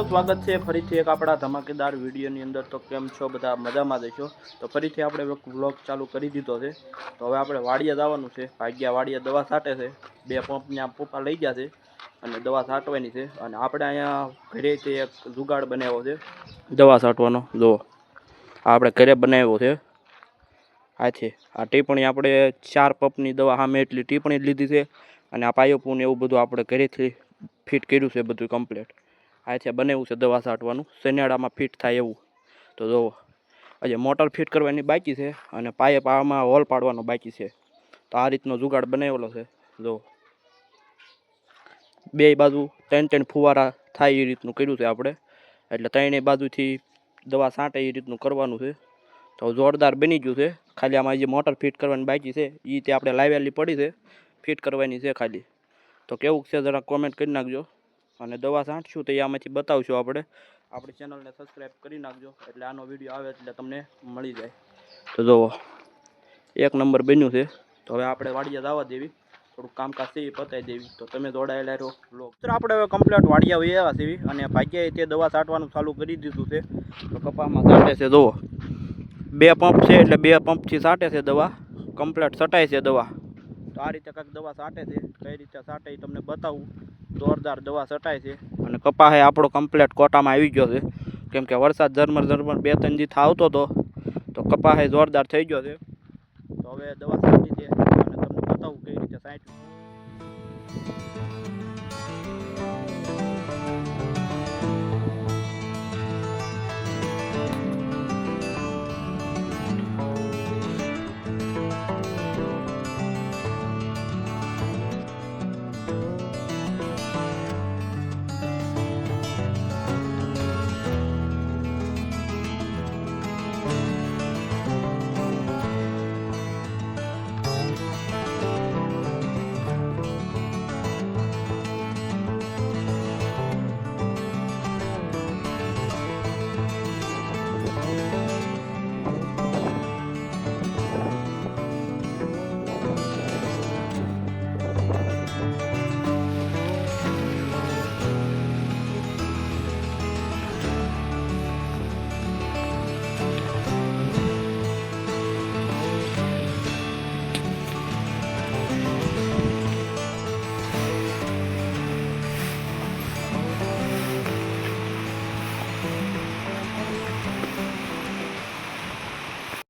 સ્વાગત છે ફરીથી એક આપણા ધમાકેદાર વિડીયોની અંદર। તો કેમ છો બધા? મજામાં જશો? તો ફરીથી આપણે વ્લોગ ચાલુ કરી દીધો છે। તો હવે આપણે વાડીએ જવાનું છે। ભાગ્યા વાડીએ દવા છાંટે છે। બે પંપને પપ્પા લઈ ગયા છે અને દવા છાંટવાની છે। અને આપણે અહીંયા ઘરેથી એક જુગાડ બનાવ્યો છે દવા છાંટવાનો। જો આપણે ઘરે બનાવ્યો છે। આથી આ ટીપણી આપણે 4 પંપની દવા સામે એટલી ટીપણી લીધી છે અને આ પાયોપું ને એવું બધું આપણે ઘરેથી ફિટ કર્યું છે બધું કમ્પ્લીટ। આથી બનાવ્યું છે દવા છાંટવાનું શનિયાળામાં ફિટ થાય એવું। તો જો હજી મોટર ફિટ કરવાની બાકી છે અને પાઇપ આમાં હોલ પાડવાનો બાકી છે। તો આ રીતનો જુગાડ બનાવેલો છે। જો બે બાજુ 3 ફુવારા થાય એ રીતનું કર્યું છે આપણે, એટલે ત્રણેય બાજુથી દવા છાંટે એ રીતનું કરવાનું છે। તો જોરદાર બની ગયું છે। ખાલી આમાં જે મોટર ફિટ કરવાની બાકી છે એ તે આપણે લાવેલી પડી છે, ફિટ કરવાની છે ખાલી। તો કેવું છે જરા કોમેન્ટ કરી નાખજો। અને દવા છાંટશું તો એ આમાંથી બતાવશું આપણે। આપણી ચેનલને સબસ્ક્રાઈબ કરી નાખજો એટલે આનો વિડીયો આવે એટલે તમને મળી જાય। તો જુઓ એક નંબર બન્યું છે। તો હવે આપણે વાડીએ જવા દેવી, થોડુંક કામકાજ છે એ પતાવી દેવી। તો તમે જોડાયેલા રહો બ્લોગ। આપણે હવે કમ્પ્લીટ વાડીએ આવ્યા છીએ અને ભાગ્યએ તે દવા છાંટવાનું ચાલુ કરી દીધું છે। તો કપામાં છાંટે છે, જુઓ 2 પંપ છે એટલે 2 પંપથી છાંટે છે દવા, કમ્પ્લીટ છટાય છે દવા। તો આ રીતે કાંઈક દવા છાંટે છે, કઈ રીતે છાંટે એ તમને બતાવું। જોરદાર દવા છટાય છે અને કપાસ આપણો કમ્પ્લીટ કોટામાં આવી ગયો છે, કેમ કે વરસાદ ઝરમર 2-3 દી આવતો હતો તો કપાસ જોરદાર થઈ ગયો છે। તો હવે દવા છાંટી છે અને તમને બતાવું કઈ રીતે છાંટ્યું।